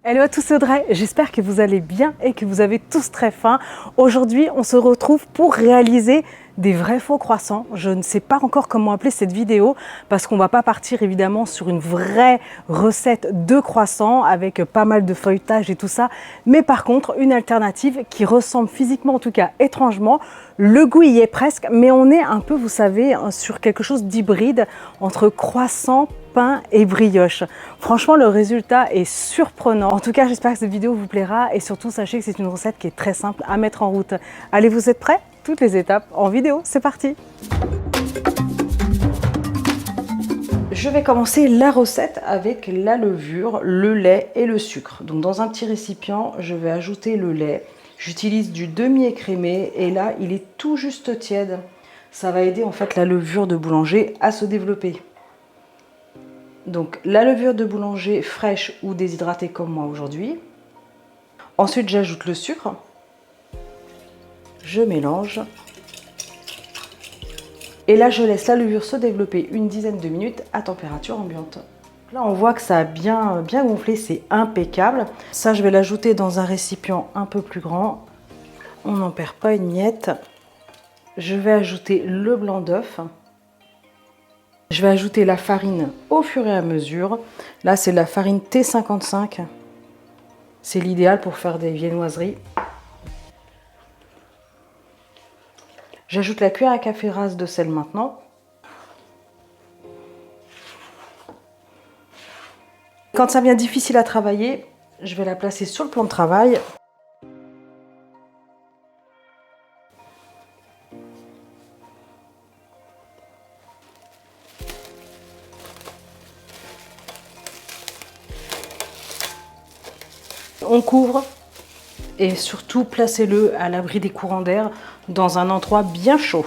Hello à tous, c'est Audrey, j'espère que vous allez bien et que vous avez tous très faim. Aujourd'hui, on se retrouve pour réaliser des vrais faux croissants. Je ne sais pas encore comment appeler cette vidéo parce qu'on ne va pas partir évidemment sur une vraie recette de croissants avec pas mal de feuilletage et tout ça, mais par contre une alternative qui ressemble physiquement, en tout cas étrangement. Le goût y est presque, mais on est un peu, vous savez, sur quelque chose d'hybride entre croissant, pain et brioche. Franchement, le résultat est surprenant. En tout cas, j'espère que cette vidéo vous plaira et surtout, sachez que c'est une recette qui est très simple à mettre en route. Allez, vous êtes prêts? Toutes les étapes en vidéo, c'est parti! Je vais commencer la recette avec la levure, le lait et le sucre. Donc dans un petit récipient, je vais ajouter le lait. J'utilise du demi-écrémé et là, il est tout juste tiède. Ça va aider en fait la levure de boulanger à se développer. Donc la levure de boulanger fraîche ou déshydratée comme moi aujourd'hui. Ensuite, j'ajoute le sucre. Je mélange. Et là, je laisse la levure se développer une dizaine de minutes à température ambiante. Là, on voit que ça a bien gonflé, c'est impeccable. Ça, je vais l'ajouter dans un récipient un peu plus grand. On n'en perd pas une miette. Je vais ajouter le blanc d'œuf. Je vais ajouter la farine au fur et à mesure. Là, c'est la farine T55. C'est l'idéal pour faire des viennoiseries. J'ajoute la cuillère à café rase de sel maintenant. Quand ça devient difficile à travailler, je vais la placer sur le plan de travail. On couvre et surtout placez-le à l'abri des courants d'air dans un endroit bien chaud.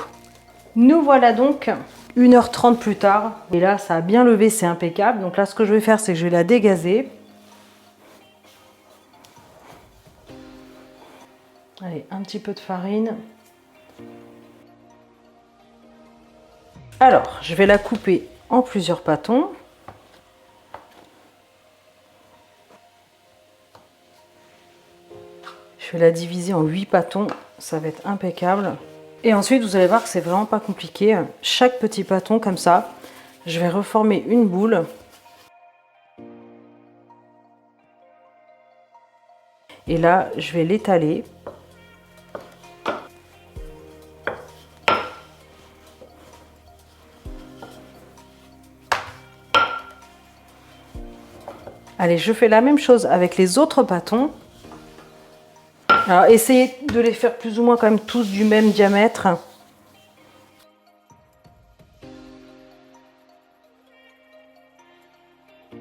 Nous voilà donc 1h30 plus tard et là ça a bien levé, c'est impeccable. Donc là ce que je vais faire, c'est que je vais la dégazer. Allez, un petit peu de farine. Alors, je vais la couper en plusieurs pâtons. Je vais la diviser en 8 pâtons, ça va être impeccable. Et ensuite, vous allez voir que c'est vraiment pas compliqué. Chaque petit pâton comme ça, je vais reformer une boule. Et là, je vais l'étaler. Allez, je fais la même chose avec les autres pâtons. Alors, essayez de les faire plus ou moins quand même tous du même diamètre. Une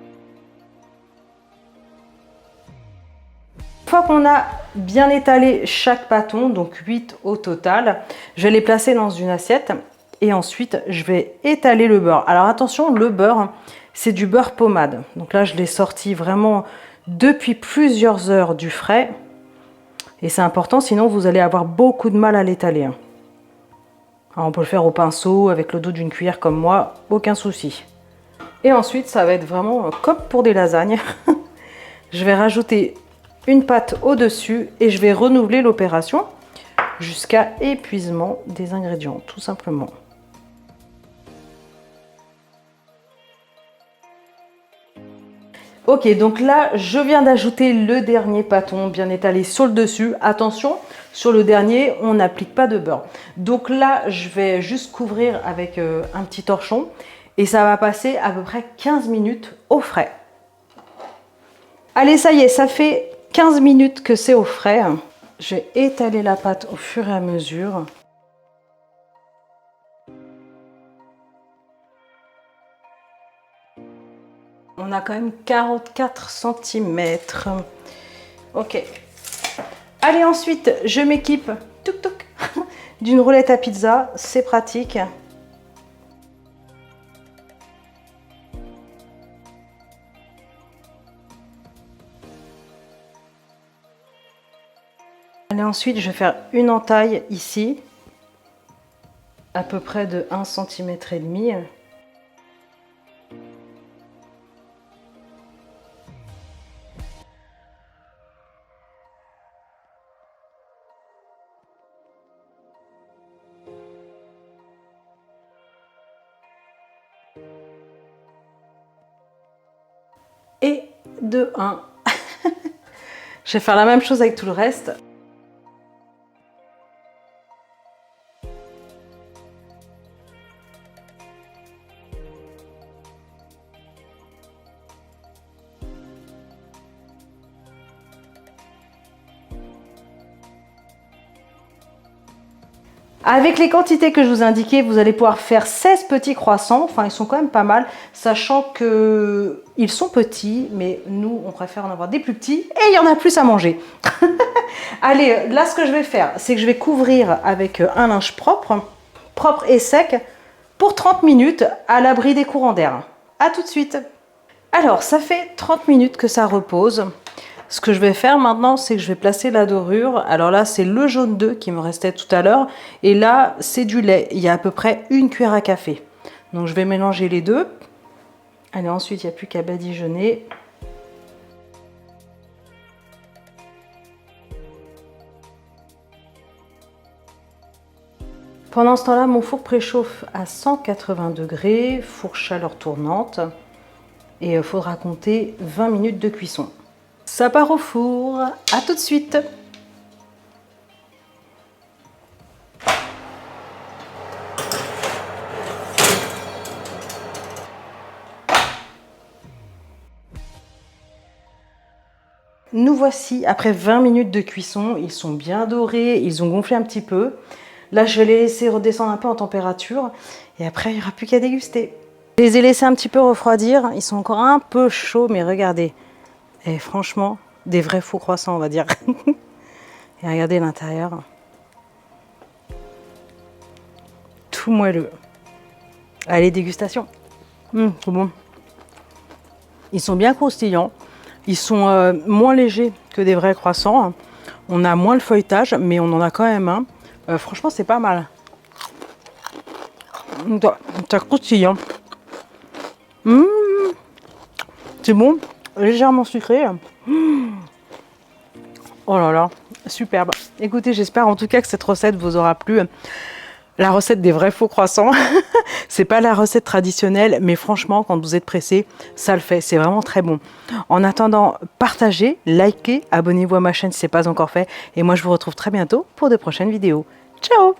fois qu'on a bien étalé chaque pâton, donc 8 au total, je vais les placer dans une assiette et ensuite je vais étaler le beurre. Alors attention, le beurre, c'est du beurre pommade. Donc là, je l'ai sorti vraiment depuis plusieurs heures du frais. Et c'est important, sinon vous allez avoir beaucoup de mal à l'étaler. Alors on peut le faire au pinceau, avec le dos d'une cuillère comme moi, aucun souci. Et ensuite, ça va être vraiment comme pour des lasagnes. Je vais rajouter une pâte au-dessus et je vais renouveler l'opération jusqu'à épuisement des ingrédients, tout simplement. Ok, donc là, je viens d'ajouter le dernier pâton bien étalé sur le dessus. Attention, sur le dernier, on n'applique pas de beurre. Donc là, je vais juste couvrir avec un petit torchon et ça va passer à peu près 15 minutes au frais. Allez, ça y est, ça fait 15 minutes que c'est au frais. Je vais étaler la pâte au fur et à mesure. On a quand même 44 cm. Ok. Allez, ensuite, je m'équipe d'une roulette à pizza. C'est pratique. Allez, ensuite, je vais faire une entaille ici, à peu près de 1,5 cm. 2, 1. Je vais faire la même chose avec tout le reste. Avec les quantités que je vous indiquais, vous allez pouvoir faire 16 petits croissants. Enfin, ils sont quand même pas mal, sachant que ils sont petits, mais nous, on préfère en avoir des plus petits et il y en a plus à manger. Allez, là, ce que je vais faire, c'est que je vais couvrir avec un linge propre et sec, pour 30 minutes à l'abri des courants d'air. À tout de suite. Alors, ça fait 30 minutes que ça repose. Ce que je vais faire maintenant, c'est que je vais placer la dorure. Alors là, c'est le jaune d'œuf qui me restait tout à l'heure. Et là, c'est du lait. Il y a à peu près une cuillère à café. Donc, je vais mélanger les deux. Allez, ensuite, il n'y a plus qu'à badigeonner. Pendant ce temps-là, mon four préchauffe à 180 degrés, four chaleur tournante. Et il faudra compter 20 minutes de cuisson. Ça part au four, à tout de suite. Nous voici après 20 minutes de cuisson, ils sont bien dorés, ils ont gonflé un petit peu. Là, je vais les laisser redescendre un peu en température et après, il n'y aura plus qu'à déguster. Je les ai laissés un petit peu refroidir, ils sont encore un peu chauds, mais regardez. Et franchement, des vrais faux croissants, on va dire. Et regardez l'intérieur. Tout moelleux. Allez, dégustation. C'est bon. Ils sont bien croustillants. Ils sont moins légers que des vrais croissants. On a moins le feuilletage, mais on en a quand même un. Franchement, c'est pas mal. Ça croustille. C'est bon. Légèrement sucré. Oh là là, superbe. Écoutez, j'espère en tout cas que cette recette vous aura plu. La recette des vrais faux croissants. C'est pas la recette traditionnelle, mais franchement, quand vous êtes pressé, ça le fait. C'est vraiment très bon. En attendant, partagez, likez, abonnez-vous à ma chaîne si ce n'est pas encore fait. Et moi, je vous retrouve très bientôt pour de prochaines vidéos. Ciao!